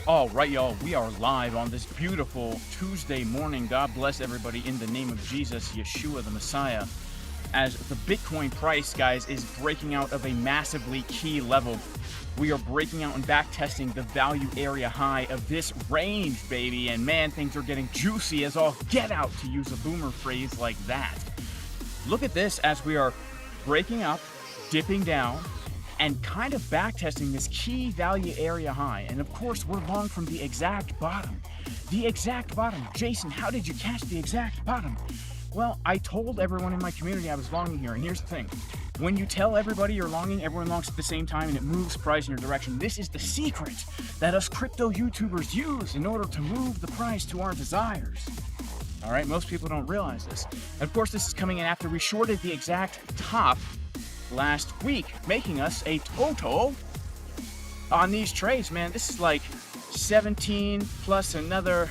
All right, y'all, we are live on this beautiful Tuesday morning. God bless everybody in the name of Jesus, Yeshua the Messiah, as the Bitcoin price, guys, is breaking out of a massively key level. We are breaking out and back testing the value area high of this range, baby, and man, things are getting juicy as all get out, to use a boomer phrase like that. Look at this as we are breaking up, dipping down, and kind of back testing this key value area high. And of course, we're long from the exact bottom. The exact bottom. Jason, how did you catch the exact bottom? Well, I told everyone in my community I was longing here, and here's the thing. When you tell everybody you're longing, everyone longs at the same time, and it moves price in your direction. This is the secret that us crypto YouTubers use in order to move the price to our desires. All right, most people don't realize this. And of course, this is coming in after we shorted the exact top last week, making us a total on these trades, man. This is like 17 plus another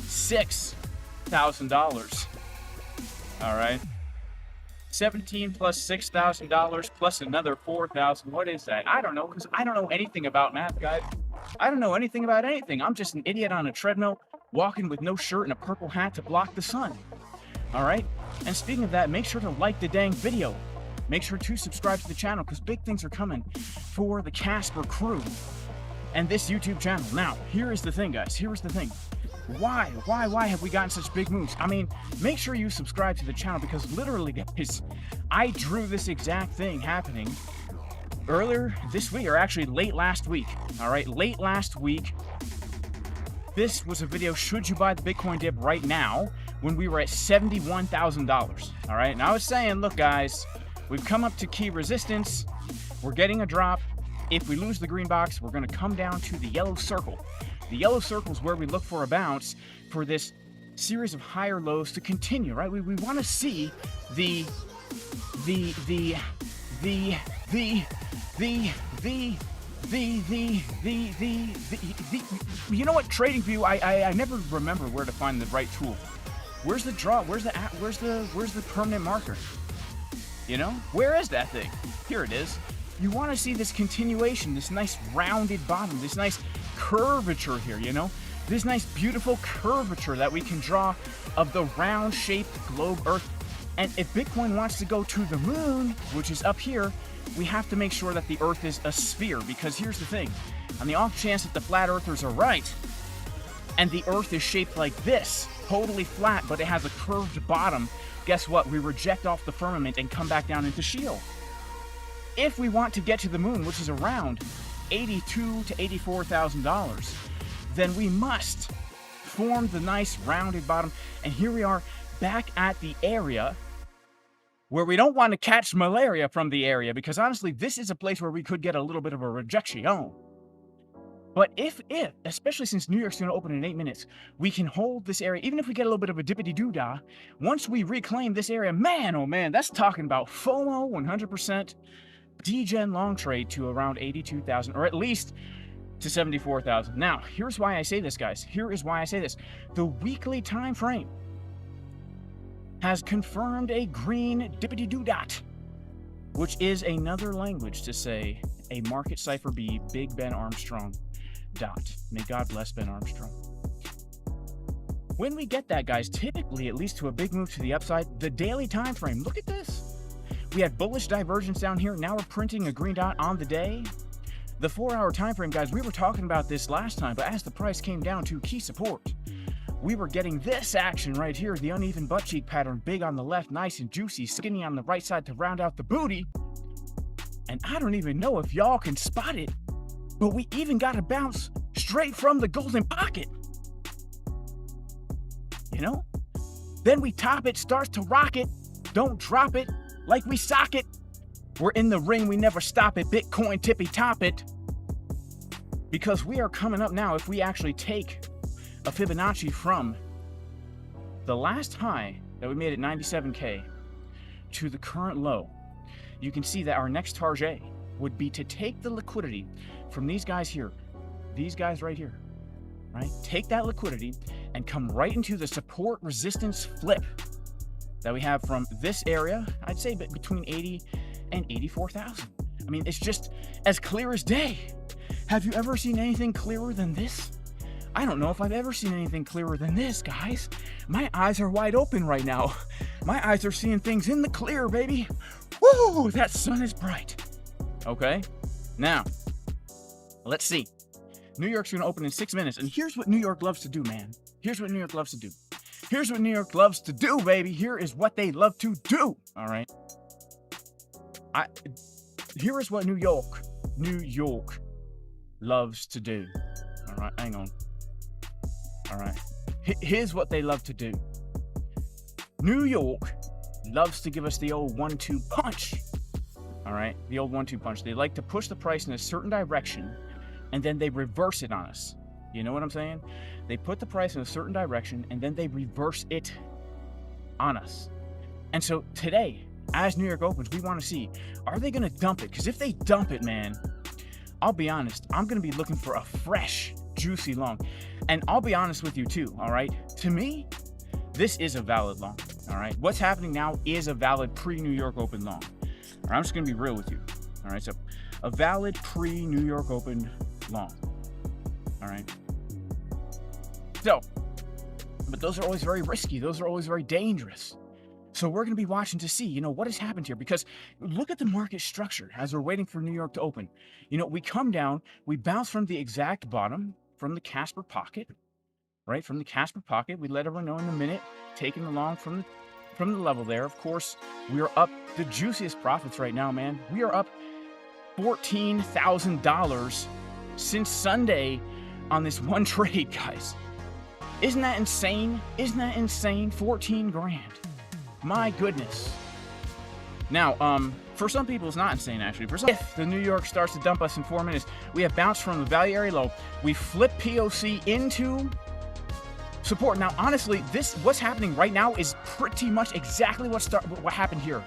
$6,000. All right, 17 plus $6,000 plus another 4,000. What is that? I don't know, because I don't know anything about math, guys. I don't know anything about anything. I'm just an idiot on a treadmill walking with no shirt and a purple hat to block the sun. All right, and speaking of that, make sure to like the dang video. Make sure to subscribe to the channel, because big things are coming for the Casper crew and this YouTube channel. Now, here is the thing, guys. Here's the thing. Why have we gotten such big moves? I mean, make sure you subscribe to the channel, because literally, guys, I drew this exact thing happening earlier this week, or actually late last week. All right, late last week. This was a video, should you buy the Bitcoin dip right now, when we were at $71,000. All right, and I was saying, look, guys, we've come up to key resistance. We're getting a drop. If we lose the green box, we're going to come down to the yellow circle. The yellow circle is where we look for a bounce for this series of higher lows to continue, right? We want to see the you know what, Trading View, I never remember where to find the right tool. Where's the draw? Where's the permanent marker? You know, where is that thing? Here it is. You want to see this continuation, this nice rounded bottom, this nice curvature here, you know, this nice beautiful curvature that we can draw of the round shaped globe Earth. And if Bitcoin wants to go to the moon, which is up here, we have to make sure that the Earth is a sphere, because here's the thing. On the off chance that the flat earthers are right and the Earth is shaped like this, totally flat, but it has a curved bottom, guess what? We reject off the firmament and come back down into shield. If we want to get to the moon, which is around $82,000 to $84,000, then we must form the nice rounded bottom. And here we are back at the area where we don't want to catch malaria from the area, because honestly, this is a place where we could get a little bit of a rejection. But if, especially since New York's going to open in 8 minutes, we can hold this area, even if we get a little bit of a dippity-doo-dah, once we reclaim this area, man, oh man, that's talking about FOMO 100%, degen long trade to around 82,000, or at least to 74,000. Now, here's why I say this, guys. Here is why I say this. The weekly time frame has confirmed a green dippity-doo-dot, which is another language to say a market cipher B, Big Ben Armstrong dot. May God bless Ben Armstrong. When we get that, guys, typically it leads to a big move to the upside. The daily time frame, look at this. We had bullish divergence down here. Now we're printing a green dot on the day. The 4-hour time frame, guys, we were talking about this last time, but as the price came down to key support, we were getting this action right here, the uneven butt cheek pattern, big on the left, nice and juicy, skinny on the right side to round out the booty. And I don't even know if y'all can spot it, but we even got a bounce straight from the golden pocket. You know? Then we top it, starts to rock it, don't drop it like we sock it. We're in the ring, we never stop it, Bitcoin tippy top it. Because we are coming up now, if we actually take a Fibonacci from the last high that we made at 97K to the current low, you can see that our next target would be to take the liquidity from these guys here, these guys right here, right? Take that liquidity and come right into the support resistance flip that we have from this area, I'd say between 80 and 84,000. I mean, it's just as clear as day. Have you ever seen anything clearer than this? I don't know if I've ever seen anything clearer than this, guys. My eyes are wide open right now. My eyes are seeing things in the clear, baby. Woo, that sun is bright. Okay, now, let's see. New York's gonna open in 6 minutes, and here's what New York loves to do, man. Here's what New York loves to do. Here's what New York loves to do, baby. Here is what they love to do, all right? Here is what New York loves to do. All right, hang on. All right, here's what they love to do. New York loves to give us the old 1-2 punch. All right, the old 1-2 punch. They like to push the price in a certain direction, and then they reverse it on us. You know what I'm saying? They put the price in a certain direction, and then they reverse it on us. And so today, as New York opens, we want to see, are they going to dump it? Because if they dump it, man, I'll be honest, I'm going to be looking for a fresh, juicy long. And I'll be honest with you too, all right? To me, this is a valid long, all right? What's happening now is a valid pre-New York Open long. All right, I'm just going to be real with you, all right? So a valid pre-New York Open long, all right? So, but those are always very risky. Those are always very dangerous. So we're going to be watching to see, you know, what has happened here. Because look at the market structure as we're waiting for New York to open. You know, we come down, we bounce from the exact bottom, from the Casper pocket, right? From the Casper pocket, we let everyone know in a minute, taking along from the level there. Of course, we are up the juiciest profits right now, man. We are up $14,000 since Sunday on this one trade, guys. Isn't that insane? Isn't that insane? 14 grand. My goodness. Now, for some people, it's not insane, actually. For some, if the New York starts to dump us in 4 minutes, we have bounced from the value area low. We flip POC into support. Now, honestly, what's happening right now is pretty much exactly what happened here,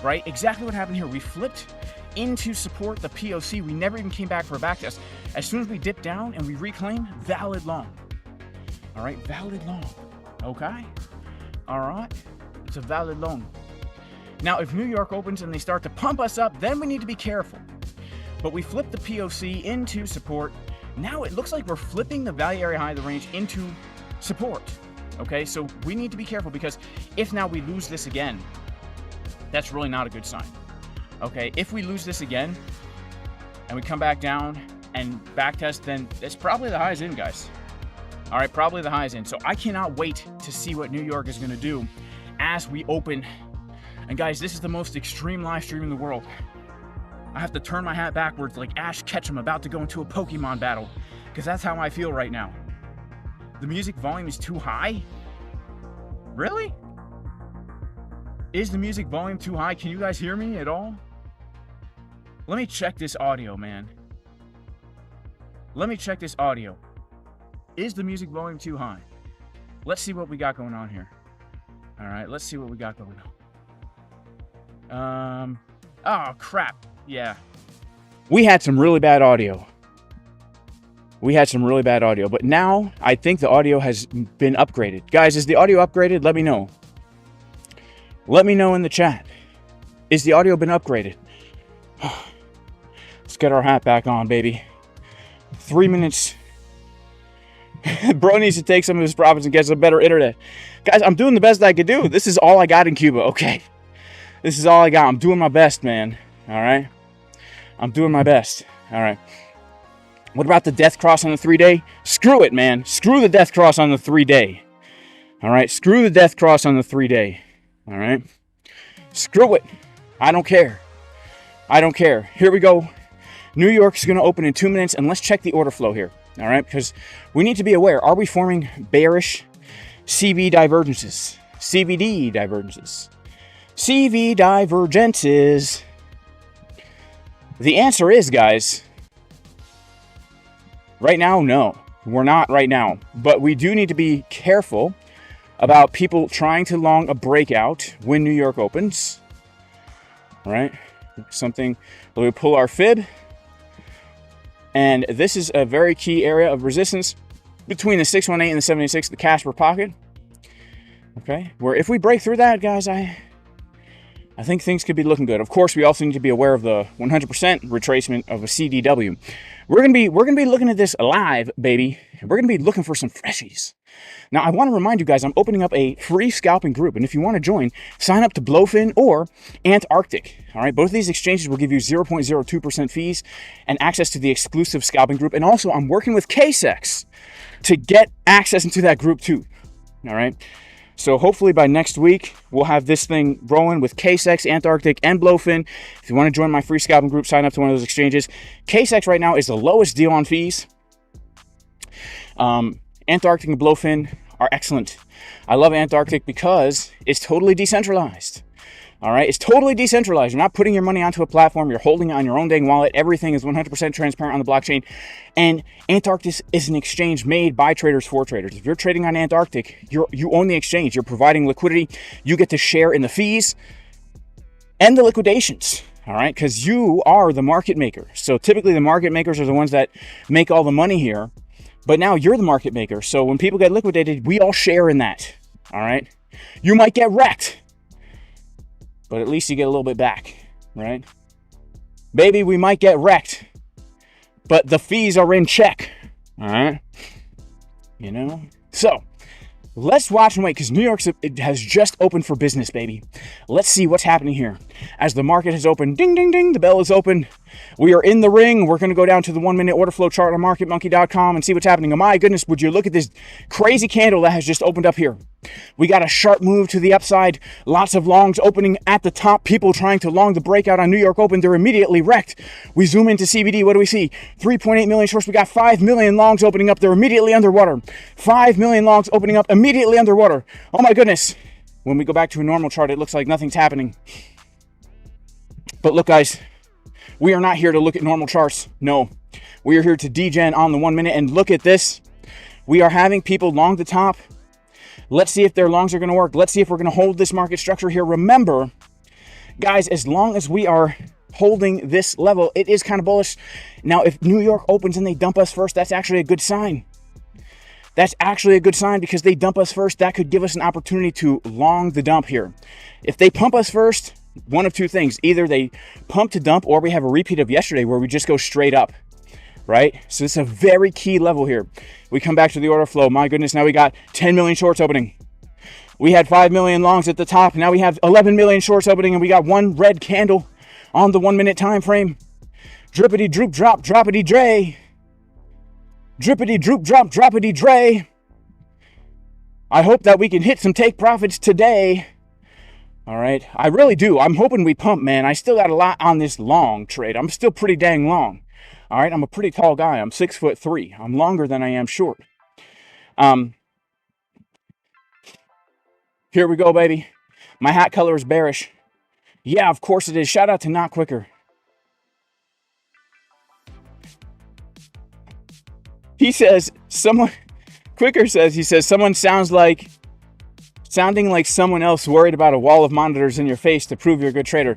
right? Exactly what happened here. We flipped into support, the POC. We never even came back for a back test. As soon as we dip down and we reclaim, valid long. All right, valid long. Okay? All right? It's a valid long. Now, if New York opens and they start to pump us up, then we need to be careful. But we flip the POC into support. Now it looks like we're flipping the value area high of the range into support. Okay, so we need to be careful, because if now we lose this again, that's really not a good sign. Okay, if we lose this again and we come back down and back test, then it's probably the highs in, guys. All right, probably the highs in. So I cannot wait to see what New York is going to do as we open. And guys, this is the most extreme live stream in the world. I have to turn my hat backwards like Ash Ketchum about to go into a Pokemon battle, because that's how I feel right now. The music volume is too high? Really? Is the music volume too high? Can you guys hear me at all? Let me check this audio, man. Let me check this audio. Is the music volume too high? Let's see what we got going on here. All right, let's see what we got going on. Oh, crap. Yeah. We had some really bad audio. But now I think the audio has been upgraded. Guys, is the audio upgraded? Let me know. Let me know in the chat. Is the audio been upgraded? Let's get our hat back on, baby. 3 minutes. Bro needs to take some of his profits and get some better internet. Guys, I'm doing the best I could do. This is all I got in Cuba, okay? This is all I got. I'm doing my best, man. All right? I'm doing my best. All right. What about the death cross on the 3-day? Screw it, man. Screw the death cross on the 3-day. All right? Screw the death cross on the 3-day. All right? Screw it. I don't care. I don't care. Here we go. New York's going to open in 2 minutes, and let's check the order flow here. All right? Because we need to be aware. Are we forming bearish CV divergences? CVD divergences? CV divergences. The answer is, guys, right now, no. We're not right now. But we do need to be careful about people trying to long a breakout when New York opens. All right? Something, we pull our fib. And this is a very key area of resistance between the 618 and the 786, the Casper pocket. Okay? Where if we break through that, guys, I I think things could be looking good. Of course, we also need to be aware of the 100% retracement of a CDW. We're gonna be looking at this live, baby. We're gonna be looking for some freshies. Now, I want to remind you guys, I'm opening up a free scalping group, and if you want to join, sign up to BLOFIN or ANTARCTIC. All right, both of these exchanges will give you 0.02% fees and access to the exclusive scalping group. And also, I'm working with KCEX to get access into that group too. All right. So hopefully by next week, we'll have this thing rolling with KCEX, ANTARCTIC, and BLOFIN. If you want to join my free scalping group, sign up to one of those exchanges. KCEX right now is the lowest deal on fees. ANTARCTIC and BLOFIN are excellent. I love ANTARCTIC because it's totally decentralized. All right, it's totally decentralized. You're not putting your money onto a platform. You're holding it on your own dang wallet. Everything is 100% transparent on the blockchain. And ANTARCTIC is an exchange made by traders for traders. If you're trading on ANTARCTIC, you own the exchange. You're providing liquidity. You get to share in the fees and the liquidations. All right, because you are the market maker. So typically the market makers are the ones that make all the money here. But now you're the market maker. So when people get liquidated, we all share in that. All right, you might get wrecked, but at least you get a little bit back, right? Baby, we might get wrecked, but the fees are in check, all right? You know? So, let's watch and wait, because New York has just opened for business, baby. Let's see what's happening here. As the market has opened, ding, ding, ding, the bell is open. We are in the ring. We're going to go down to the 1-minute order flow chart on marketmonkey.com and see what's happening. Oh my goodness, would you look at this crazy candle that has just opened up here? We got a sharp move to the upside. Lots of longs opening at the top. People trying to long the breakout on New York Open. They're immediately wrecked. We zoom into CBD. What do we see? 3.8 million shorts. We got 5 million longs opening up. They're immediately underwater. 5 million longs opening up immediately underwater. Oh my goodness. When we go back to a normal chart, it looks like nothing's happening. But look, guys, we are not here to look at normal charts. No, we are here to degen on the 1 minute. And look at this. We are having people long the top. Let's see if their longs are going to work. Let's see if we're going to hold this market structure here. Remember, guys, as long as we are holding this level, it is kind of bullish. Now, if New York opens and they dump us first, that's actually a good sign. That's actually a good sign because they dump us first. That could give us an opportunity to long the dump here. If they pump us first, one of two things. Either they pump to dump or we have a repeat of yesterday where we just go straight up. Right? So this is a very key level here. We come back to the order flow. My goodness, now we got 10 million shorts opening. We had 5 million longs at the top. Now we have 11 million shorts opening, and we got one red candle on the 1 minute time frame. Drippity droop drop, droppity dray. Drippity droop drop, droppity dray. I hope that we can hit some take profits today. All right, I really do. I'm hoping we pump, man. I still got a lot on this long trade. I'm still pretty dang long. All right, I'm a pretty tall guy. I'm 6'3". I'm longer than I am short. Here we go, baby. My hat color is bearish. Yeah, of course it is. Shout out to Not Quicker. He says, Quicker says, he says, someone sounding like someone else worried about a wall of monitors in your face to prove you're a good trader.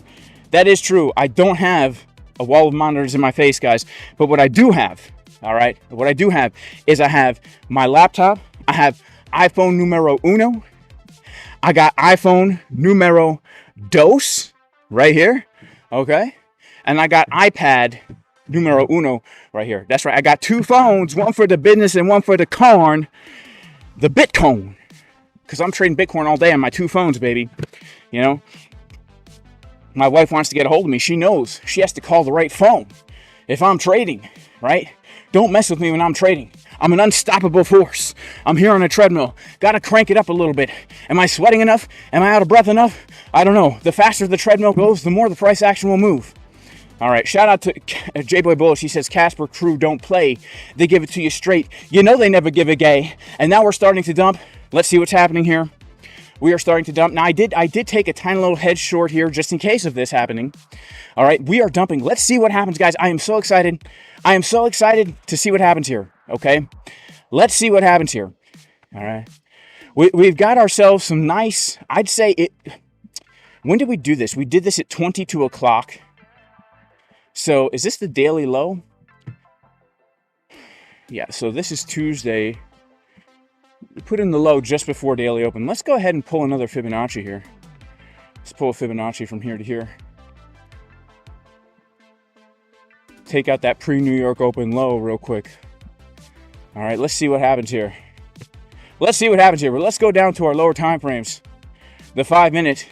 That is true. I don't have a wall of monitors in my face, guys. But what I do have, all right, what I do have is I have my laptop. I have iPhone numero uno. I got iPhone numero dos right here, okay? And I got iPad numero uno right here. That's right. I got two phones, one for the business and one for the corn, the Bitcoin. Because I'm trading Bitcoin all day on my two phones, baby. You know? My wife wants to get a hold of me. She knows she has to call the right phone if I'm trading, right? Don't mess with me when I'm trading. I'm an unstoppable force. I'm here on a treadmill. Got to crank it up a little bit. Am I sweating enough? Am I out of breath enough? I don't know. The faster the treadmill goes, the more the price action will move. All right, shout out to J-Boy Bullish. He says, Casper crew don't play. They give it to you straight. You know they never give a gay. And now we're starting to dump. Let's see what's happening here. We are starting to dump. Now, I did take a tiny little hedge short here just in case of this happening. All right, we are dumping. Let's see what happens, guys. I am so excited. I am so excited to see what happens here, okay? Let's see what happens here, all right? We've got ourselves some nice, I'd say it, when did we do this? We did this at 22 o'clock. So is this the daily low? Yeah, so this is Tuesday. We put in the low just before daily open. Let's go ahead and pull another Fibonacci here. Let's pull a Fibonacci from here to here. Take out that pre-New York open low real quick. All right, let's see what happens here. Let's see what happens here. But let's go down to our lower time frames. The 5 minute.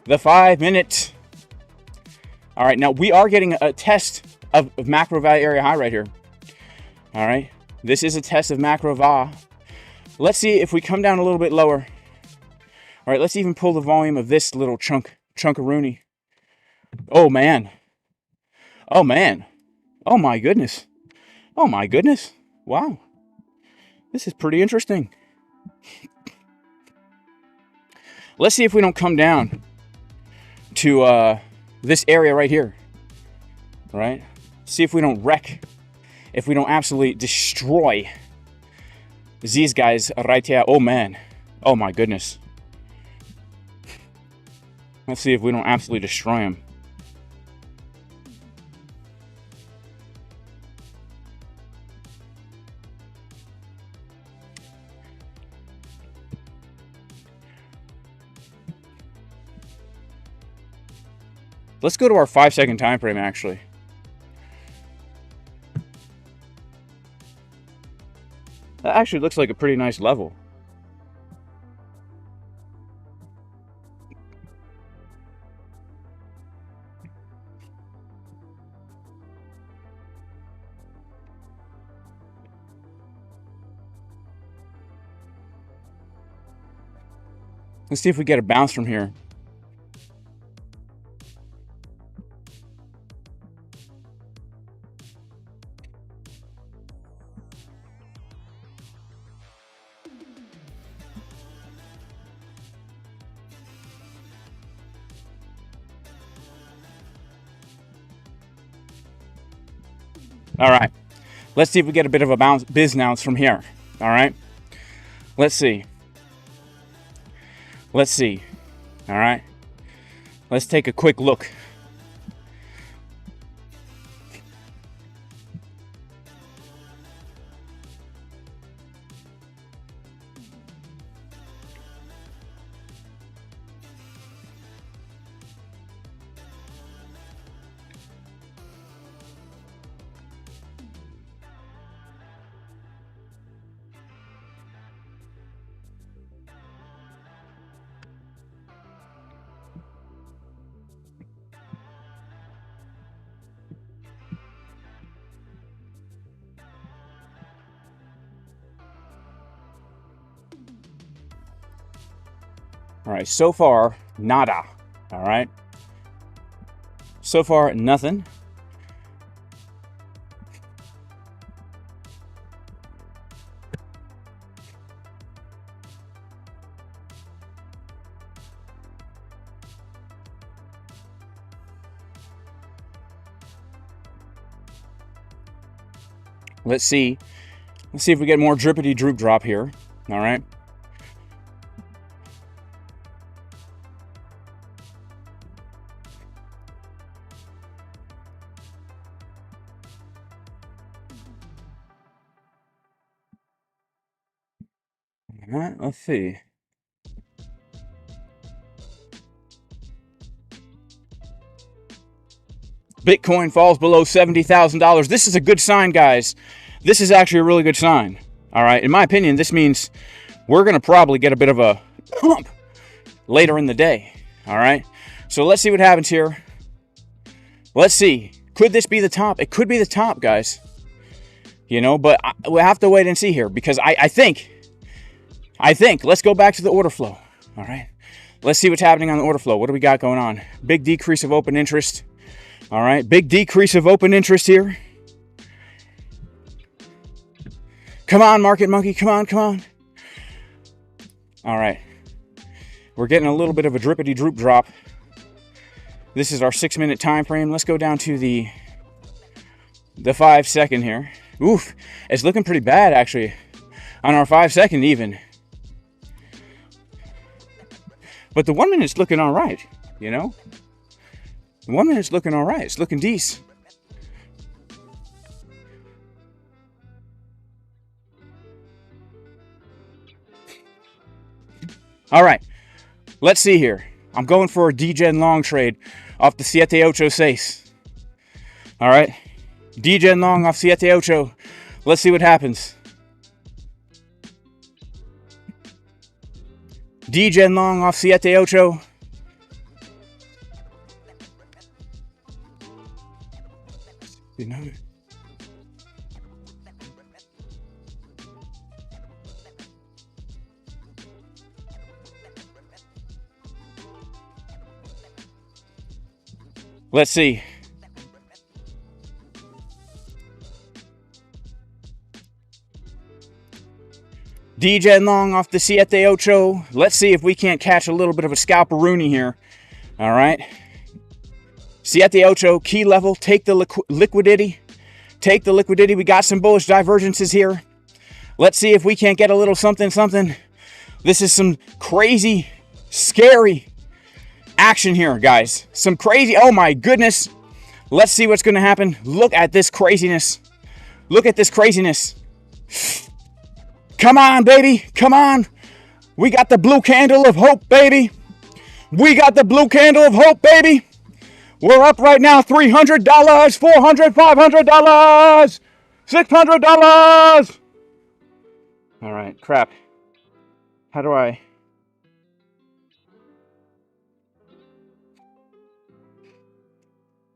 The 5 minute. All right, now we are getting a test of macro value area high right here. All right, this is a test of macro VA. Let's see if we come down a little bit lower. All right, let's even pull the volume of this little chunkaroonie. Oh man. Oh man. Oh my goodness. Oh my goodness. Wow. This is pretty interesting. Let's see if we don't come down to this area right here. Right? See if we don't wreck, if we don't absolutely destroy these guys right here. Oh man. Oh my goodness. Let's see if we don't absolutely destroy them. Let's go to our 5 second time frame actually. That actually looks like a pretty nice level. Let's see if we get a bounce from here. All right, let's see if we get a bit of a bounce, bounce from here. All right, let's see. Let's see. All right, let's take a quick look. All right, so far, nada. All right. So far, nothing. Let's see. Let's see if we get more drippity droop drop here. All right. All right, let's see. Bitcoin falls below $70,000. This is a good sign, guys. This is actually a really good sign. All right, in my opinion, this means we're going to probably get a bit of a pump later in the day. All right, so let's see what happens here. Let's see. Could this be the top? It could be the top, guys. You know, but we'll have to wait and see here because I think, let's go back to the order flow. All right, let's see what's happening on the order flow. What do we got going on? Big decrease of open interest. All right, big decrease of open interest here. Come on, market monkey, come on, come on. All right, we're getting a little bit of a drippity droop drop. This is our 6 minute time frame. Let's go down to the 5 second here. Oof, it's looking pretty bad actually on our 5 second even. But the 1 minute's looking all right, you know? The 1 minute's looking all right. It's looking decent. All right, let's see here. I'm going for a DGen long trade off the 786. All right. DGen long off 788. Let's see what happens. DGen long off 788. You know. Let's see. DGen long off the 788. Let's see if we can't catch a little bit of a scalperoonie here. All right. 788 key level. Take the liquidity. Take the liquidity. We got some bullish divergences here. Let's see if we can't get a little something. This is some crazy, scary action here, guys. Some crazy, oh my goodness. Let's see what's going to happen. Look at this craziness. Look at this craziness. Come on, baby. Come on. We got the blue candle of hope, baby. We got the blue candle of hope, baby. We're up right now. $300, $400, $500, $600. All right, crap. How do I...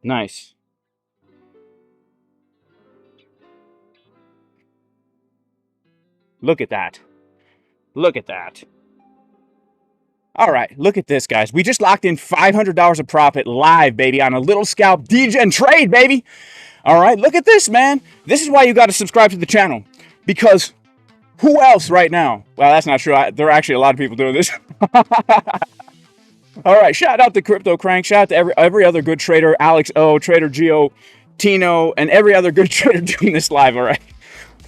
Nice. Look at that. Look at that. All right, look at this, guys. We just locked in $500 of profit live, baby, on a little scalp DGen trade, baby. All right, look at this, man. This is why you got to subscribe to the channel. Because who else right now? Well, that's not true. There are actually a lot of people doing this. All right, shout out to Crypto Crank. Shout out to every other good trader. Alex O, Trader Geo, Tino, and every other good trader doing this live, all right?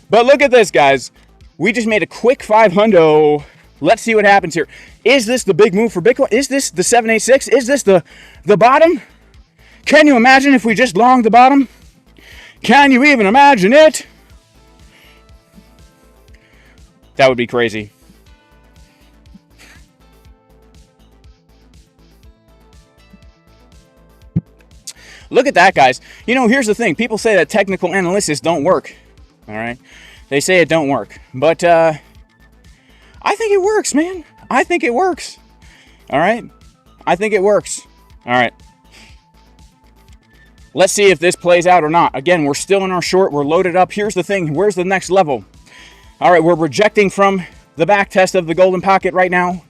But look at this, guys. We just made a quick 500. Let's see what happens here. Is this the big move for Bitcoin? Is this the 786? Is this the bottom? Can you imagine if we just longed the bottom? Can you even imagine it? That would be crazy. Look at that, guys. You know, here's the thing. People say that technical analysis don't work. All right? They say it don't work. But I think it works, man. I think it works. All right? I think it works. All right. Let's see if this plays out or not. Again, we're still in our short. We're loaded up. Here's the thing. Where's the next level? All right, we're rejecting from the back test of the golden pocket right now.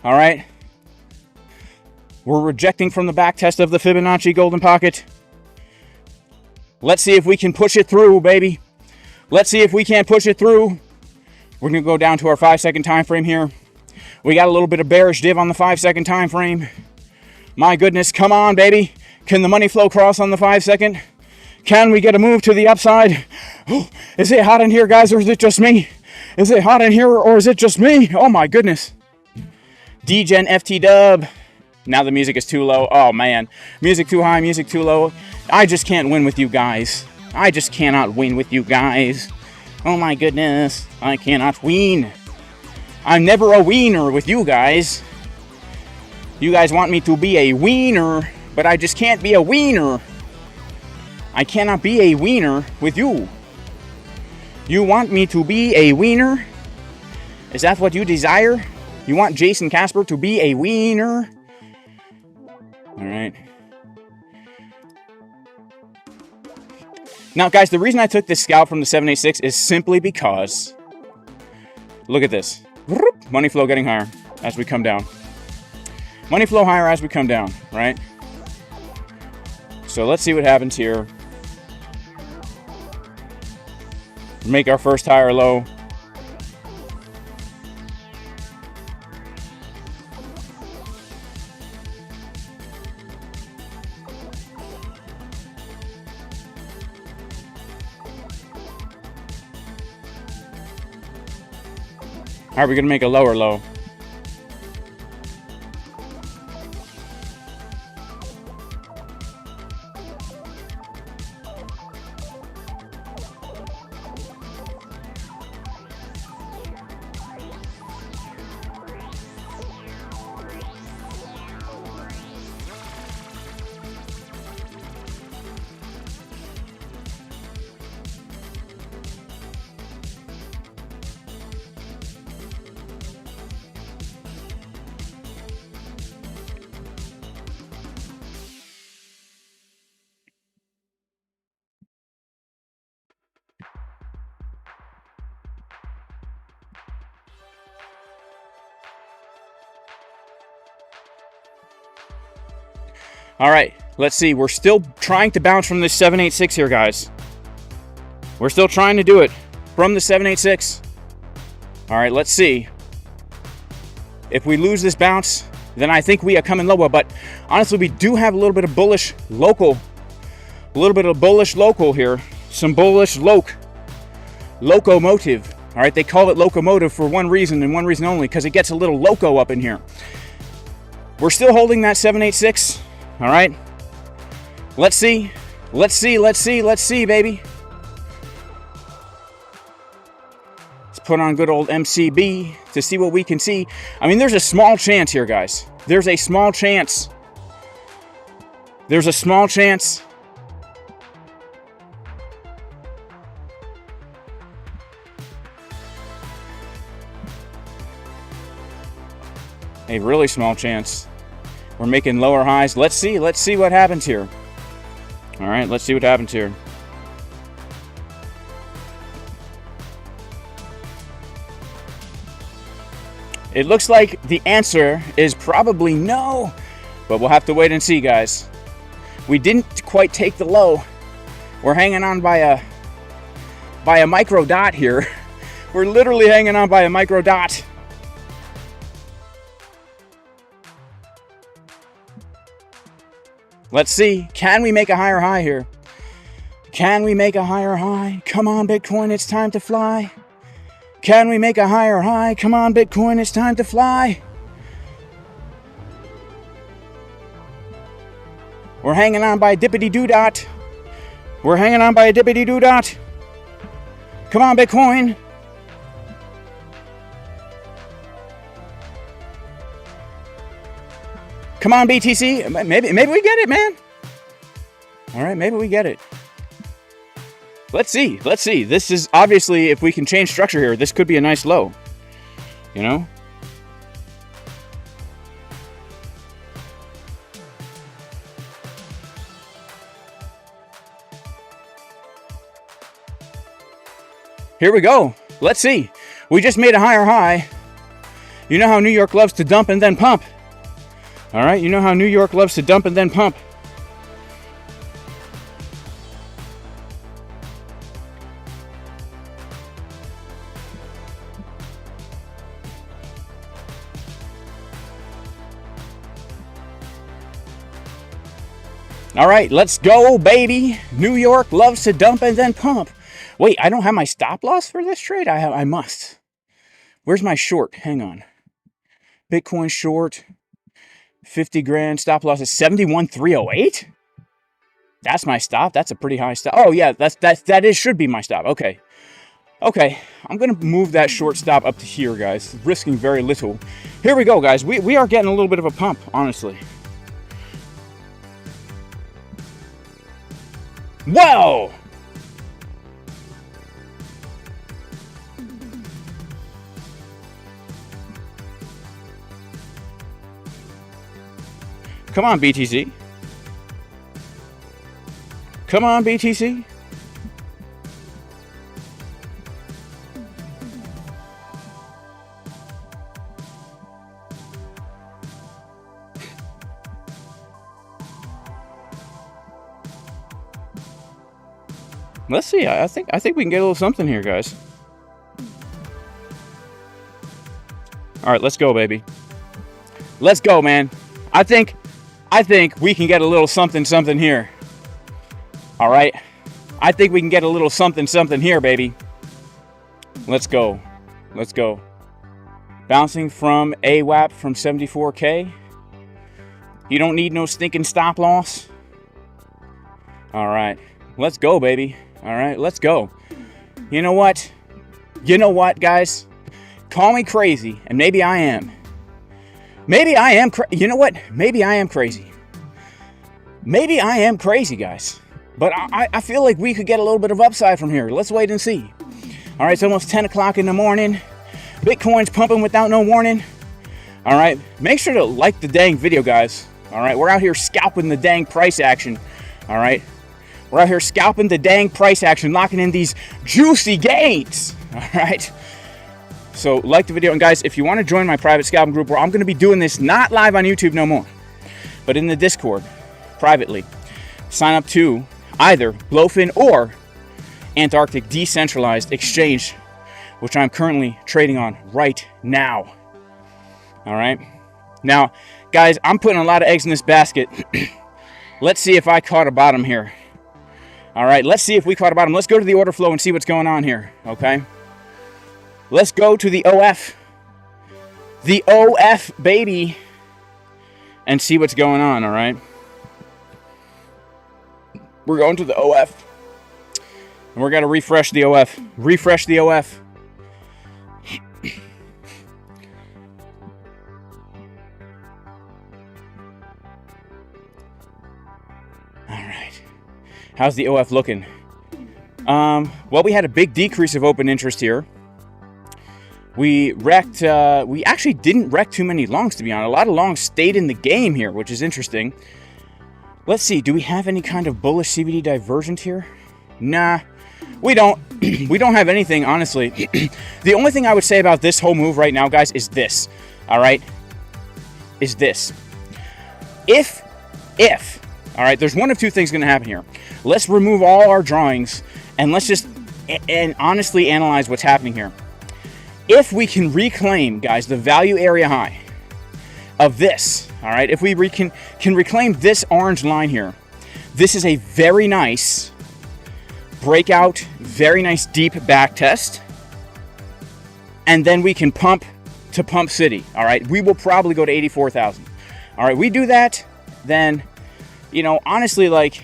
All right? We're rejecting from the back test of the Fibonacci golden pocket. Let's see if we can push it through, baby. Let's see if we can't push it through. We're going to go down to our 5-second time frame here. We got a little bit of bearish div on the 5-second time frame. My goodness, come on, baby. Can the money flow cross on the 5-second? Can we get a move to the upside? Oh, is it hot in here, guys, or is it just me? Is it hot in here, or is it just me? Oh, my goodness. DGen FT dub. Now the music is too low. Oh, man. Music too high, music too low. I just can't win with you guys. I just cannot win with you guys. Oh, my goodness. I cannot win. I'm never a wiener with you guys. You guys want me to be a wiener, but I just can't be a wiener. I cannot be a wiener with you. You want me to be a wiener? Is that what you desire? You want Jason Casper to be a wiener? All right. Now, guys, the reason I took this scalp from the 786 is simply because, look at this. Money flow getting higher as we come down. Money flow higher as we come down, right? So let's see what happens here. Make our first higher low. All right, we're gonna make a lower low. All right, let's see. We're still trying to bounce from this 786 here, guys. We're still trying to do it from the 786. All right, let's see. If we lose this bounce, then I think we are coming lower. But honestly, we do have a little bit of bullish local. A little bit of bullish local here. Some bullish locomotive. All right, they call it locomotive for one reason and one reason only, because it gets a little loco up in here. We're still holding that 786. All right. Let's see. Let's see, baby. Let's put on good old MCB to see what we can see. I mean, there's a small chance here, guys. There's a small chance. There's a small chance. A really small chance. We're making lower highs. Let's see what happens here. All right, let's see what happens here. It looks like the answer is probably no, but we'll have to wait and see, guys. We didn't quite take the low. We're hanging on by a micro dot here. We're literally hanging on by a micro dot. Let's see. Can we make a higher high here? Can we make a higher high? Come on, Bitcoin, it's time to fly. Can we make a higher high? Come on, Bitcoin, it's time to fly. We're hanging on by a dippity-doo-dot. We're hanging on by a dippity-doo-dot. Come on, Bitcoin. Come on, BTC. Maybe we get it, man. All right, maybe we get it. Let's see. Let's see. This is obviously, if we can change structure here, this could be a nice low. You know? Here we go. Let's see. We just made a higher high. You know how New York loves to dump and then pump. All right, you know how New York loves to dump and then pump. All right, let's go, baby. New York loves to dump and then pump. Wait, I don't have my stop loss for this trade? I must. Where's my short? Hang on. Bitcoin short. 50 grand, stop loss is 71,308. That's my stop. That's a pretty high stop. Oh yeah, that should be my stop. Okay. I'm gonna move that short stop up to here, guys. Risking very little. Here we go, guys. We are getting a little bit of a pump, honestly. Whoa! Come on, BTC. Come on, BTC. Let's see. I think we can get a little something here, guys. All right, let's go, baby. Let's go, man. I think we can get a little something here. All right. I think we can get a little something here, baby. Let's go. Let's go. Bouncing from AWAP from 74K. You don't need no stinking stop loss. All right. Let's go, baby. All right. Let's go. You know what? You know what, guys? Call me crazy, and maybe I am. Maybe I am you know what? Maybe I am crazy. Maybe I am crazy, guys. But I feel like we could get a little bit of upside from here. Let's wait and see. All right, it's almost 10 o'clock in the morning. Bitcoin's pumping without no warning. All right, make sure to like the dang video, guys. All right, we're out here scalping the dang price action. All right, we're out here scalping the dang price action, locking in these juicy gains. All right. So like the video, and guys, if you want to join my private scalping group where I'm going to be doing this not live on YouTube no more, but in the Discord, privately. Sign up to either BLOFIN or Antarctic decentralized exchange, which I'm currently trading on right now. All right. Now, guys, I'm putting a lot of eggs in this basket. Let's see if I caught a bottom here. All right, let's see if we caught a bottom. Let's go to the order flow and see what's going on here, okay? Let's go to the OF. The OF, baby. And see what's going on, all right? We're going to the OF. And we're going to refresh the OF. Refresh the OF. How's the OF looking? Well, we had a big decrease of open interest here. We wrecked, we actually didn't wreck too many longs, to be honest. A lot of longs stayed in the game here, which is interesting. Let's see, do we have any kind of bullish CBD divergent here? Nah, we don't. We don't have anything, honestly. The only thing I would say about this whole move right now, guys, is this, all right? Is this. If, all right, there's one of two things going to happen here. Let's remove all our drawings and let's just honestly analyze what's happening here. If we can reclaim, guys, the value area high of this, all right, if we can reclaim this orange line here, this is a very nice breakout, very nice deep back test, and then we can pump to Pump City, all right? We will probably go to 84,000. All right, we do that, then, you know, honestly, like,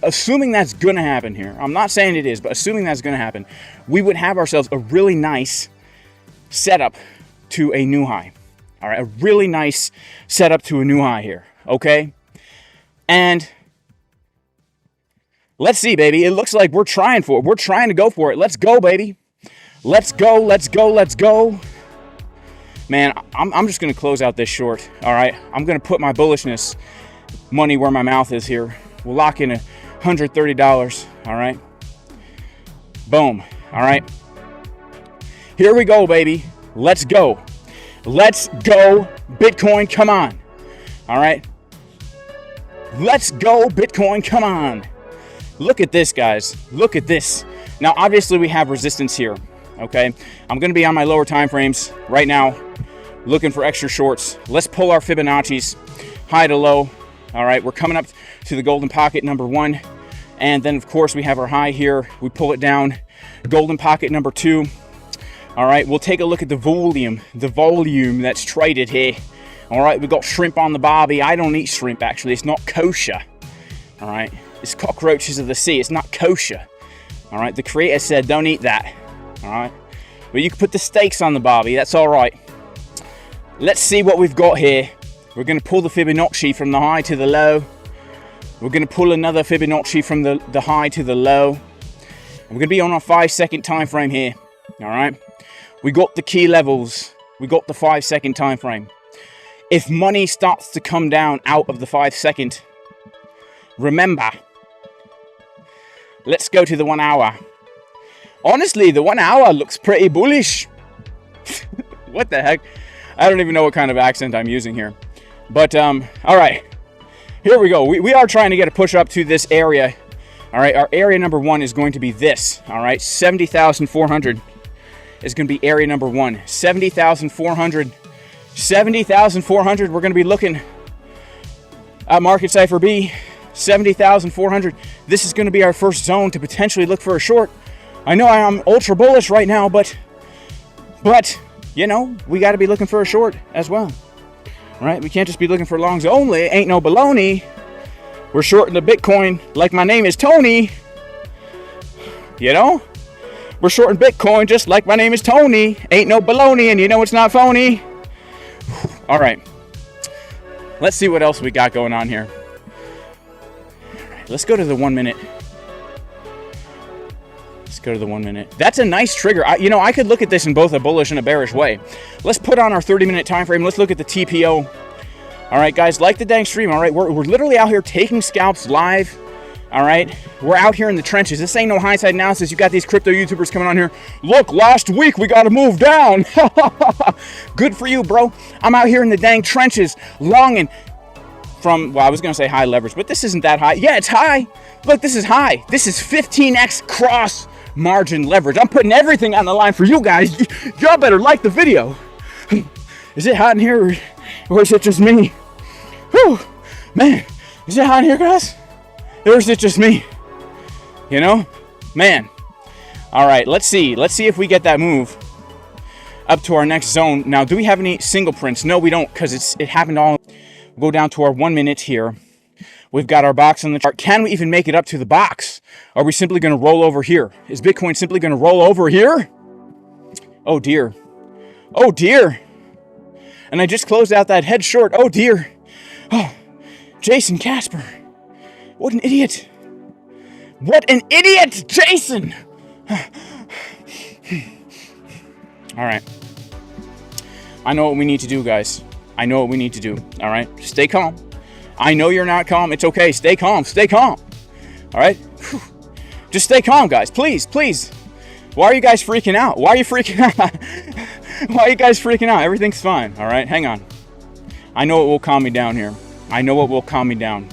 assuming that's going to happen here, I'm not saying it is, but assuming that's going to happen, we would have ourselves a really nice setup to a new high. All right, a really nice setup to a new high here, okay? And let's see, baby. It looks like we're trying for it. We're trying to go for it. Let's go, baby. Let's go, let's go, let's go. Man, I'm just going to close out this short, all right? I'm going to put my bullishness money where my mouth is here. We'll lock in $130, all right? Boom, all right? Here we go, baby. Let's go. Let's go, Bitcoin, come on. All right? Let's go, Bitcoin, come on. Look at this, guys. Look at this. Now, obviously, we have resistance here, okay? I'm going to be on my lower time frames right now, looking for extra shorts. Let's pull our Fibonacci's high to low. All right, we're coming up to the golden pocket number 1. And then, of course, we have our high here. We pull it down. Golden pocket number 2. All right, we'll take a look at the volume that's traded here. All right, we got shrimp on the barbie. I don't eat shrimp, actually. It's not kosher. All right, it's cockroaches of the sea. It's not kosher. All right, the creator said don't eat that. All right, but you can put the steaks on the barbie. That's all right. Let's see what we've got here. We're going to pull the Fibonacci from the high to the low. We're going to pull another Fibonacci from the high to the low. And we're going to be on our 5-second time frame here. All right. We got the key levels. We got the 5-second time frame. If money starts to come down out of the 5-second, remember, let's go to the 1 hour. Honestly, the 1 hour looks pretty bullish. What the heck? I don't even know what kind of accent I'm using here. But, all right. Here we go. We are trying to get a push up to this area. All right, our area number 1 is going to be this. All right, 70,400 is going to be area number 1. 70,400. 70,400. We're going to be looking at market cipher B. 70,400. This is going to be our first zone to potentially look for a short. I know I'm ultra bullish right now, but you know, we got to be looking for a short as well. All right, we can't just be looking for longs only. Ain't no baloney. We're shorting the Bitcoin like my name is Tony. You know? We're shorting Bitcoin just like my name is Tony. Ain't no baloney, and you know it's not phony. All right. Let's see what else we got going on here. All right, let's go to the 1 minute. Let's go to the 1 minute. That's a nice trigger. You know, I could look at this in both a bullish and a bearish way. Let's put on our 30-minute time frame. Let's look at the TPO. All right, guys, like the dang stream. All right, we're literally out here taking scalps live. All right, we're out here in the trenches. This ain't no hindsight analysis. You got these crypto YouTubers coming on here. Look, last week we got to move down. Good for you, bro. I'm out here in the dang trenches, longing from, well, I was going to say high leverage, but this isn't that high. Yeah, it's high. Look, this is high. This is 15x cross margin leverage. I'm putting everything on the line for you guys. Y'all better like the video. Is it hot in here, or is it just me? Whew, man, is it hot in here, guys? Or is it just me? You know, man. All right, let's see if we get that move up to our next zone. Now, do we have any single prints? No, we don't, because it happened all. We'll go down to our 1 minute here. We've got our box on the chart. Can we even make it up to the box? Are we simply going to roll over here? Is Bitcoin simply going to roll over here? Oh dear. Oh dear. And I just closed out that head short. Oh dear. Oh, Jason Casper. What an idiot. What an idiot, Jason. All right. I know what we need to do, guys. I know what we need to do. All right. Stay calm. I know you're not calm. It's okay. Stay calm. Stay calm. All right. Whew. Just stay calm, guys. Please, please. Why are you guys freaking out? Why are you freaking out? Why are you guys freaking out? Everything's fine. All right. Hang on. I know it will calm me down here. I know it will calm me down.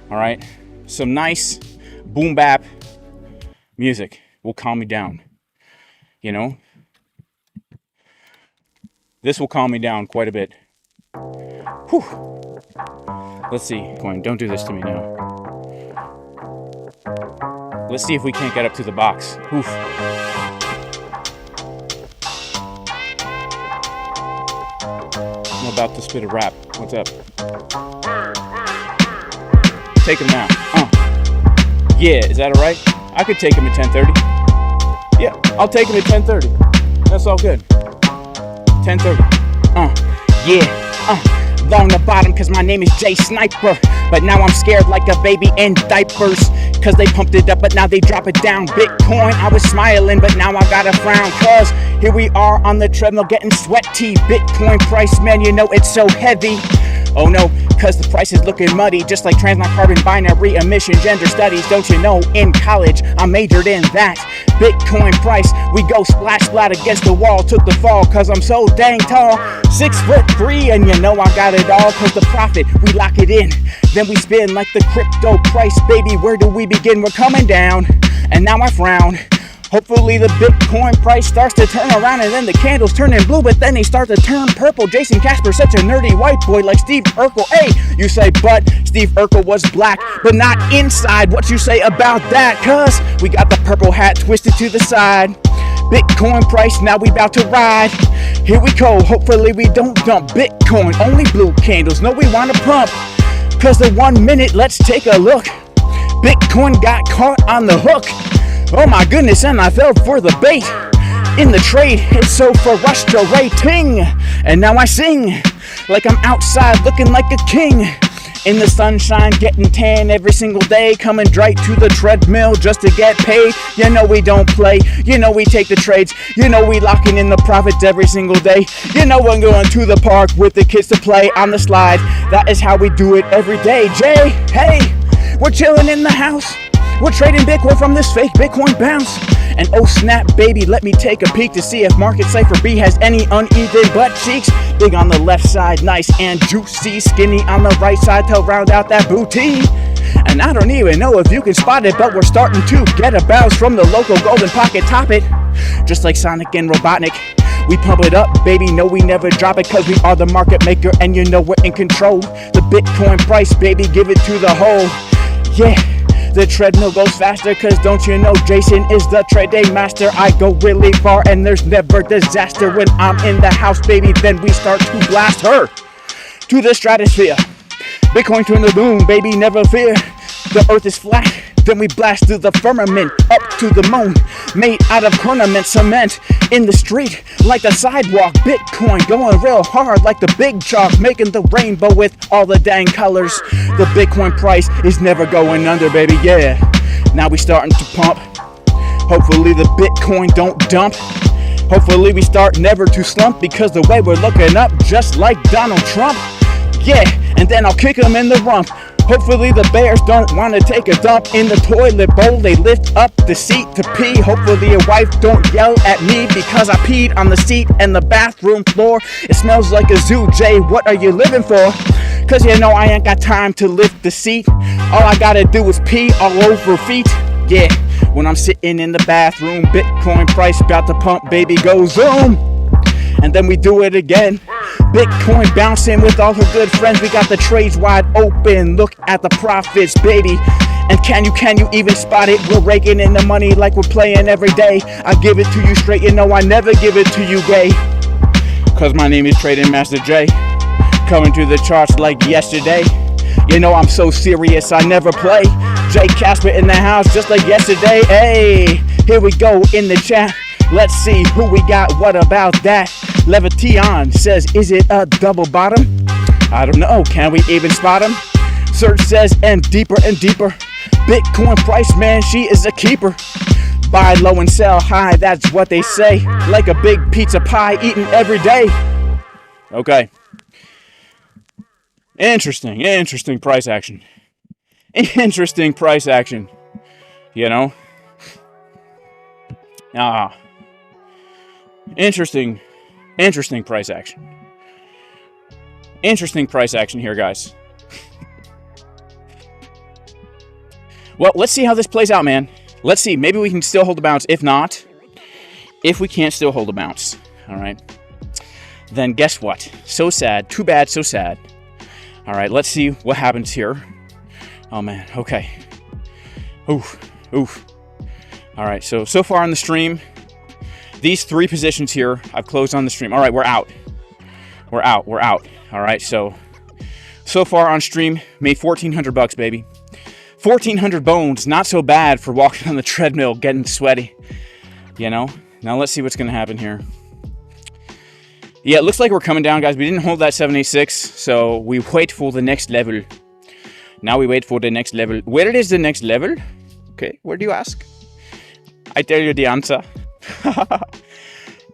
All right. Some nice boom bap music will calm me down. You know? This will calm me down quite a bit. Whew. Let's see. Coin, don't do this to me now. Let's see if we can't get up to the box. Oof. I'm about to spit a rap. What's up? Take him now. Yeah, is that alright? I could take him at 10:30. Yeah, I'll take him at 10:30. That's all good. 10:30. Along the bottom cause my name is Jay Sniper. But now I'm scared like a baby in diapers. Cause they pumped it up but now they drop it down. Bitcoin, I was smiling but now I gotta frown. Cause here we are on the treadmill getting sweaty. Bitcoin price, man, you know it's so heavy. Oh no, cause the price is looking muddy. Just like transmog carbon, binary emission, gender studies. Don't you know, in college, I majored in that. Bitcoin price, we go splash splat against the wall. Took the fall cause I'm so dang tall. 6'3" and you know I got it all. Cause the profit, we lock it in. Then we spin like the crypto price. Baby, where do we begin? We're coming down. And now I frown. Hopefully the Bitcoin price starts to turn around and then the candles turning blue, but then they start to turn purple. Jason Casper, such a nerdy white boy like Steve Urkel. Hey, you say, but Steve Urkel was black, but not inside. What you say about that? Cause we got the purple hat twisted to the side. Bitcoin price, now we about to ride. Here we go, hopefully we don't dump Bitcoin. Only blue candles, no we wanna pump. Cause the 1 minute, let's take a look. Bitcoin got caught on the hook. Oh my goodness, and I fell for the bait. In the trade, it's so frustrating. And now I sing like I'm outside looking like a king. In the sunshine, getting tan every single day. Coming right to the treadmill just to get paid. You know we don't play, you know we take the trades. You know we locking in the profits every single day. You know we're going to the park with the kids to play on the slide. That is how we do it every day. Jay, hey, we're chilling in the house. We're trading Bitcoin from this fake Bitcoin bounce. And oh snap, baby, let me take a peek to see if Market Cypher B has any uneven butt cheeks. Big on the left side, nice and juicy. Skinny on the right side to round out that booty. And I don't even know if you can spot it, but we're starting to get a bounce from the local golden pocket. Top it, just like Sonic and Robotnik. We pump it up, baby, no we never drop it. Cause we are the market maker and you know we're in control. The Bitcoin price, baby, give it to the hole. Yeah. The treadmill goes faster, cause don't you know Jason is the trade day master. I go really far and there's never disaster. When I'm in the house, baby, then we start to blast her to the stratosphere. Bitcoin to the moon, baby, never fear. The earth is flat, then we blast through the firmament up to the moon. Made out of ornament cement in the street like a sidewalk. Bitcoin going real hard like the big chalk, making the rainbow with all the dang colors. The Bitcoin price is never going under, baby, yeah. Now we starting to pump. Hopefully the Bitcoin don't dump. Hopefully we start never to slump, because the way we're looking up just like Donald Trump. Yeah, and then I'll kick him in the rump. Hopefully the bears don't want to take a dump in the toilet bowl. They lift up the seat to pee. Hopefully your wife don't yell at me because I peed on the seat and the bathroom floor. It smells like a zoo, Jay, what are you living for? Cause you know I ain't got time to lift the seat. All I gotta do is pee all over feet. Yeah, when I'm sitting in the bathroom, Bitcoin price about to pump, baby, go zoom. And then we do it again. Bitcoin bouncing with all her good friends. We got the trades wide open. Look at the profits, baby. And can you even spot it? We're raking in the money like we're playing every day. I give it to you straight, you know I never give it to you gay. Cause my name is Trading Master J. Coming to the charts like yesterday. You know I'm so serious, I never play. Jay Casper in the house just like yesterday. Hey, here we go in the chat. Let's see who we got, what about that? Levition says, is it a double bottom? I don't know, can we even spot him? Search says, and deeper and deeper. Bitcoin price, man, she is a keeper. Buy low and sell high, that's what they say. Like a big pizza pie eaten every day. Okay. Interesting price action. Interesting price action. You know? Interesting price action. Interesting price action here, guys. Well, let's see how this plays out, man. Let's see. Maybe we can still hold the bounce. If not, if we can't still hold the bounce, all right, then guess what? So sad. Too bad, so sad. All right, let's see what happens here. Oh, man. Okay. Oof. All right, so far on the stream, these three positions here, I've closed on the stream. All right, we're out. All right, so far on stream, made $1,400, baby. 1,400 bones, not so bad for walking on the treadmill, getting sweaty, you know? Now let's see what's going to happen here. Yeah, it looks like we're coming down, guys. We didn't hold that 786, so we wait for the next level. Now we wait for the next level. Where is the next level? Okay, where do you ask? I tell you the answer.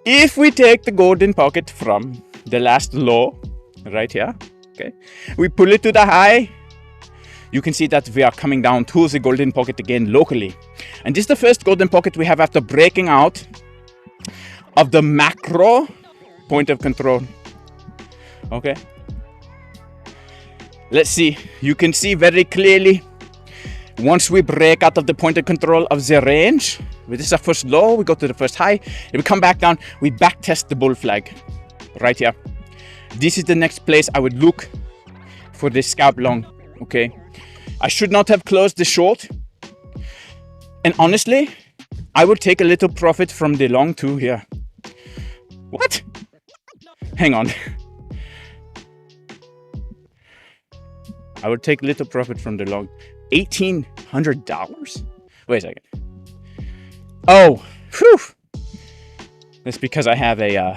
If we take the golden pocket from the last low, right here, okay, we pull it to the high, you can see that we are coming down to the golden pocket again locally. And this is the first golden pocket we have after breaking out of the macro point of control. Okay. Let's see. You can see very clearly once we break out of the point of control of the range. This is our first low. We go to the first high. If we come back down, we back test the bull flag right here. This is the next place I would look for this scalp long. Okay. I should not have closed the short. And honestly, I would take a little profit from the long too here. What? Hang on. I would take little profit from the long. $1,800? Wait a second. Oh, whew. That's because I have a,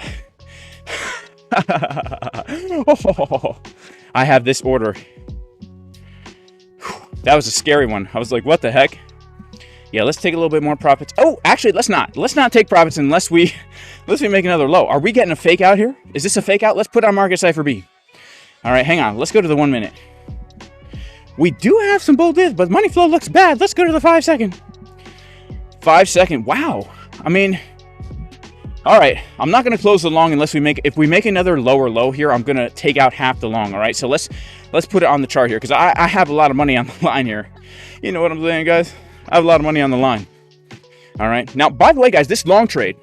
I have this order. That was a scary one. I was like, what the heck? Yeah, let's take a little bit more profits. Oh, actually, let's not. Let's not take profits unless we make another low. Are we getting a fake out here? Is this a fake out? Let's put on market cipher B. All right, hang on. Let's go to the 1 minute. We do have some bull dips, but money flow looks bad. Let's go to the 5 second. 5 second. Wow. I mean, all right. I'm not going to close the long unless if we make another lower low here, I'm going to take out half the long. All right. So let's put it on the chart here because I have a lot of money on the line here. You know what I'm saying, guys? I have a lot of money on the line. All right. Now, by the way, guys, this long trade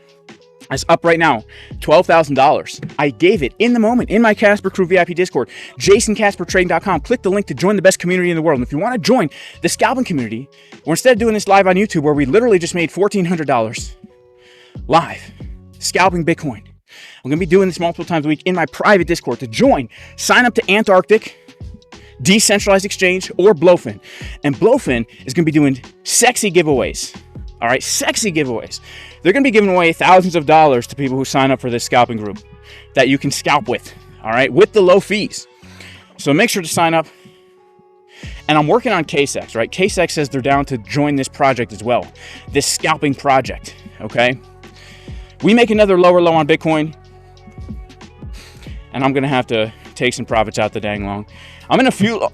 is up right now, $12,000. I gave it in the moment in my Casper Crew VIP Discord, JasonCasperTrading.com. Click the link to join the best community in the world. And if you want to join the scalping community, or instead of doing this live on YouTube, where we literally just made $1,400 live scalping Bitcoin, I'm going to be doing this multiple times a week in my private Discord. To join, sign up to ANTARCTIC, Decentralized Exchange, or BLOFIN. And BLOFIN is going to be doing sexy giveaways. All right, sexy giveaways. They're going to be giving away thousands of dollars to people who sign up for this scalping group that you can scalp with, all right, with the low fees. So make sure to sign up. And I'm working on KCEX, right? KCEX says they're down to join this project as well, this scalping project, okay? We make another lower low on Bitcoin, and I'm going to have to take some profits out the dang long. I'm in a few longs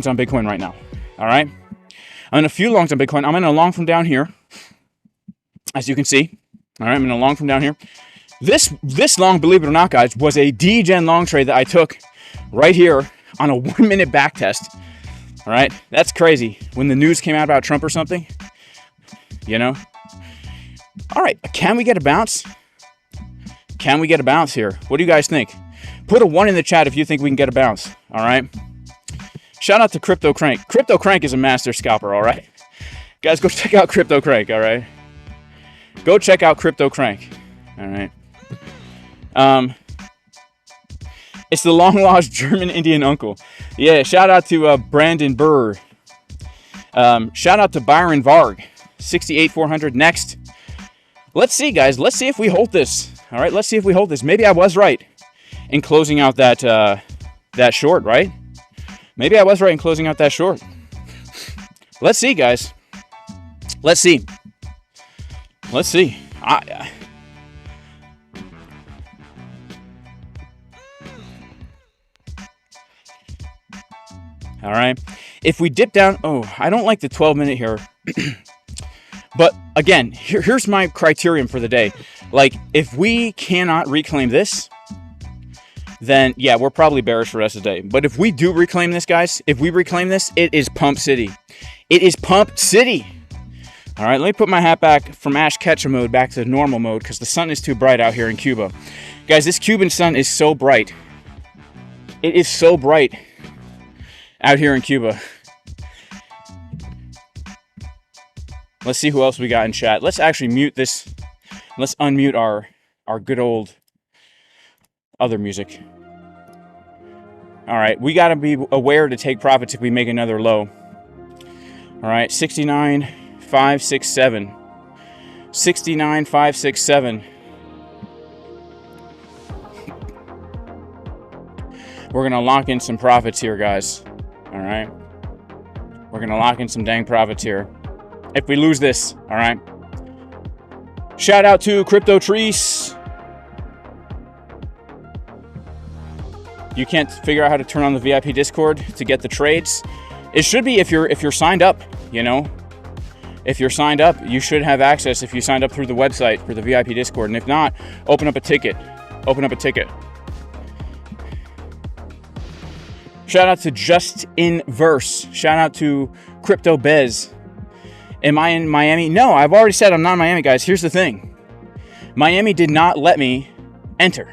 on Bitcoin right now, all right? I'm in a few longs on Bitcoin. I'm in a long from down here, as you can see. All right, I'm in a long from down here. This long, believe it or not, guys, was a degen long trade that I took right here on a 1 minute back test. All right, that's crazy. When the news came out about Trump or something, you know. All right, can we get a bounce? Can we get a bounce here? What do you guys think? Put a 1 in the chat if you think we can get a bounce. All right. Shout out to Crypto Crank. Crypto Crank is a master scalper. All right, guys, go check out Crypto Crank. All right, go check out Crypto Crank. All right. It's the long-lost German Indian uncle. Yeah, shout out to Brandon Burr. Shout out to Byron Varg. 68,400 next. Let's see, guys. Let's see if we hold this. All right, let's see if we hold this. Maybe I was right in closing out that that short, right? Maybe I was right in closing out that short. Let's see, guys. Let's see. Let's see. All right. If we dip down, oh, I don't like the 12-minute here. But again, here's my criterion for the day. Like, if we cannot reclaim this, then yeah, we're probably bearish for the rest of the day. But if we do reclaim this, guys, if we reclaim this, it is pump city. It is pump city. All right, let me put my hat back from Ash Ketchum mode back to normal mode because the sun is too bright out here in Cuba. Guys, this Cuban sun is so bright. It is so bright out here in Cuba. Let's see who else we got in chat. Let's actually mute this. Let's unmute our good old other music. All right, we got to be aware to take profits if we make another low. All right, 69,567. 69,567. We're going to lock in some profits here, guys. All right. We're going to lock in some dang profits here. If we lose this, all right. Shout out to Crypto Trees. You can't figure out how to turn on the VIP Discord to get the trades. It should be if you're signed up, you know. If you're signed up, you should have access if you signed up through the website for the VIP Discord. And if not, open up a ticket. Open up a ticket. Shout out to Just in Verse. Shout out to Crypto Bez. Am I in Miami? No, I've already said I'm not in Miami, guys. Here's the thing. Miami did not let me enter.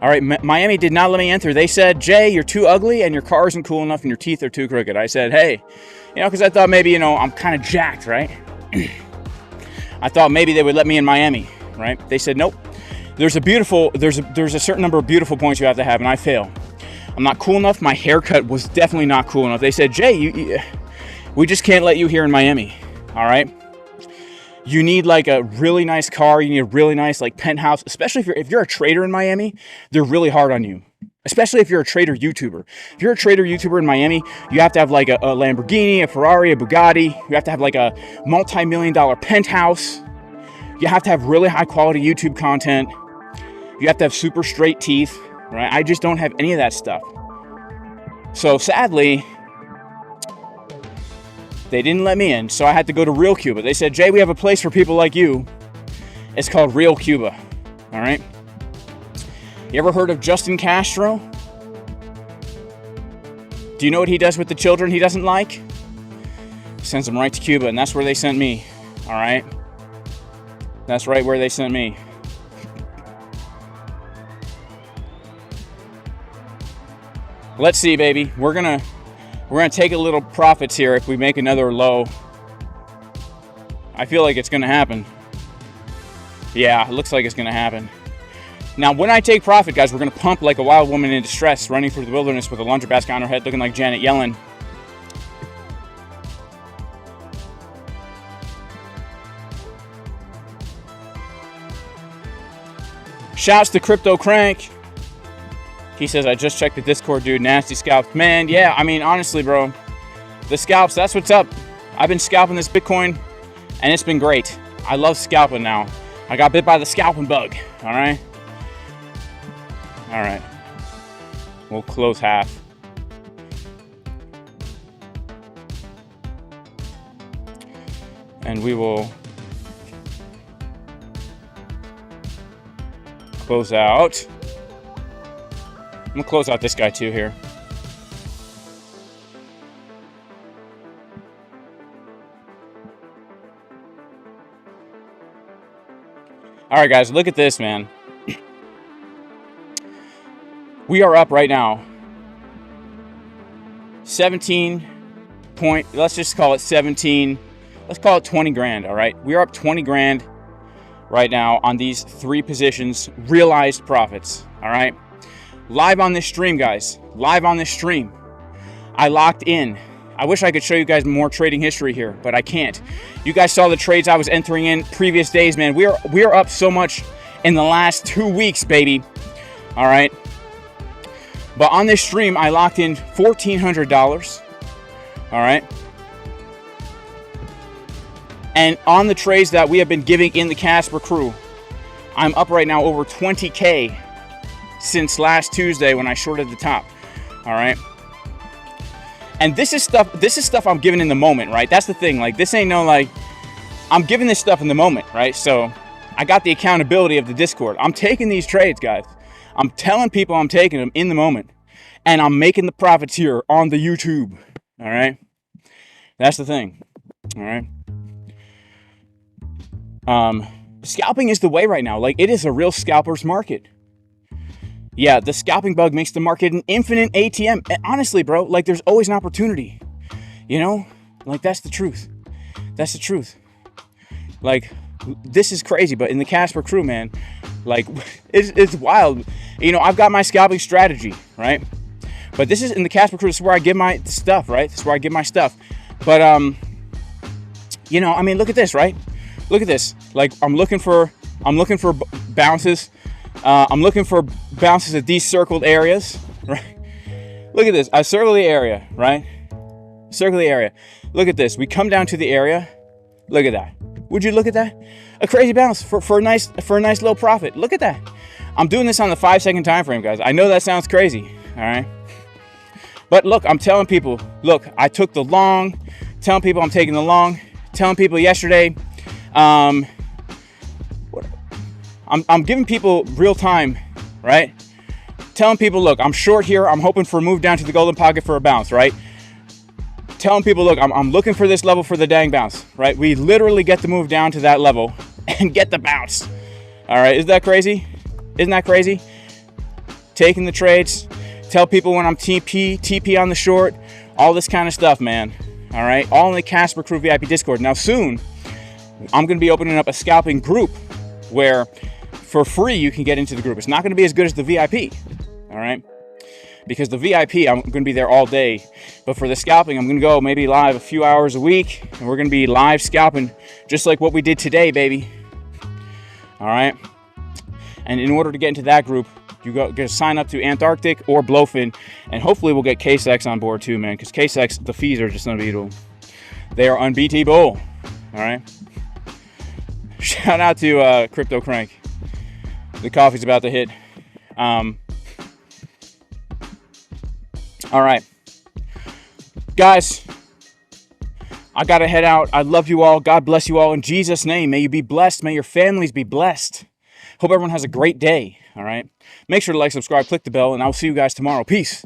All right, Miami did not let me enter. They said, Jay, you're too ugly and your car isn't cool enough and your teeth are too crooked. I said, hey, you know, because I thought maybe, you know, I'm kind of jacked, right? I thought maybe they would let me in Miami, right? They said, nope. There's a certain number of beautiful points you have to have, and I fail. I'm not cool enough. My haircut was definitely not cool enough. They said, Jay, we just can't let you here in Miami. All right. You need like a really nice car. You need a really nice like penthouse, especially if you're a trader in Miami. They're really hard on you, especially if you're a trader YouTuber. If you're a trader YouTuber in Miami, you have to have like a Lamborghini, a Ferrari, a Bugatti. You have to have like a multi-million-dollar penthouse. You have to have really high quality YouTube content. You have to have super straight teeth, right? I just don't have any of that stuff. So sadly, they didn't let me in, so I had to go to Real Cuba. They said, Jay, we have a place for people like you. It's called Real Cuba, all right? You ever heard of Justin Castro? Do you know what he does with the children he doesn't like? He sends them right to Cuba, and that's where they sent me, all right? That's right where they sent me. Let's see, baby. We're gonna take a little profits here if we make another low. I feel like it's gonna happen. Yeah, it looks like it's gonna happen. Now, when I take profit, guys, we're gonna pump like a wild woman in distress, running through the wilderness with a laundry basket on her head, looking like Janet Yellen. Shouts to Crypto Crank. He says, I just checked the Discord, dude. Nasty scalps. Man, yeah, I mean, honestly, bro. The scalps, that's what's up. I've been scalping this Bitcoin, and it's been great. I love scalping now. I got bit by the scalping bug, all right? All right. We'll close half. And we will... close out. I'm gonna close out this guy too here. All right, guys, look at this, man. We are up right now 17 point, let's just call it 17, let's call it 20 grand, all right? We are up 20 grand right now on these 3 positions, realized profits, all right? Live on this stream, guys, live on this stream. I locked in. I wish I could show you guys more trading history here, but I can't. You guys saw the trades I was entering in previous days, man. We are up so much in the last 2 weeks, baby. All right. But on this stream, I locked in $1,400. All right. And on the trades that we have been giving in the Casper crew, I'm up right now over 20K since last Tuesday when I shorted the top. All right. And this is stuff I'm giving in the moment, right? That's the thing. Like, this ain't no, like, I'm giving this stuff in the moment, right? So I got the accountability of the Discord. I'm taking these trades, guys. I'm telling people I'm taking them in the moment. And I'm making the profits here on the YouTube. All right? That's the thing. All right? Scalping is the way right now. Like, it is a real scalper's market. Yeah, the scalping bug makes the market an infinite ATM. And honestly, bro, like, there's always an opportunity. You know? Like, that's the truth. That's the truth. Like, this is crazy, but in the Casper crew, man, like, it's wild. You know, I've got my scalping strategy, right? But this is in the Casper crew. This is where I give my stuff, right? This is where I give my stuff. But, you know, I mean, look at this, right? Look at this. Like, I'm looking for bounces. I'm looking for bounces at these circled areas, right? Look at this. I circle the area, right? Circle the area. Look at this. We come down to the area. Look at that. Would you look at that? A crazy bounce for a nice little profit. Look at that. I'm doing this on the 5-second time frame, guys. I know that sounds crazy, all right? But look, I'm telling people, look, I took the long, telling people I'm taking the long, telling people yesterday, I'm giving people real time, right? Telling people, look, I'm short here. I'm hoping for a move down to the golden pocket for a bounce, right? Telling people, look, I'm looking for this level for the dang bounce, right? We literally get the move down to that level and get the bounce. All right, isn't that crazy? Isn't that crazy? Taking the trades, tell people when I'm TP on the short, all this kind of stuff, man. All right, all in the Casper Crew VIP Discord. Now soon, I'm going to be opening up a scalping group where for free you can get into the group. It's not going to be as good as the VIP, all right? Because the VIP, I'm going to be there all day. But for the scalping, I'm going to go maybe live a few hours a week, and we're going to be live scalping just like what we did today, baby. All right? And in order to get into that group, you got to sign up to ANTARCTIC or BLOFIN, and hopefully we'll get KCEX on board too, man, because KCEX, the fees are just unbeatable. They are unbeatable. All right? Shout out to Crypto Crank. The coffee's about to hit. All right, guys, I got to head out. I love you all. God bless you all. In Jesus' name, may you be blessed. May your families be blessed. Hope everyone has a great day. All right. Make sure to like, subscribe, click the bell, and I'll see you guys tomorrow. Peace.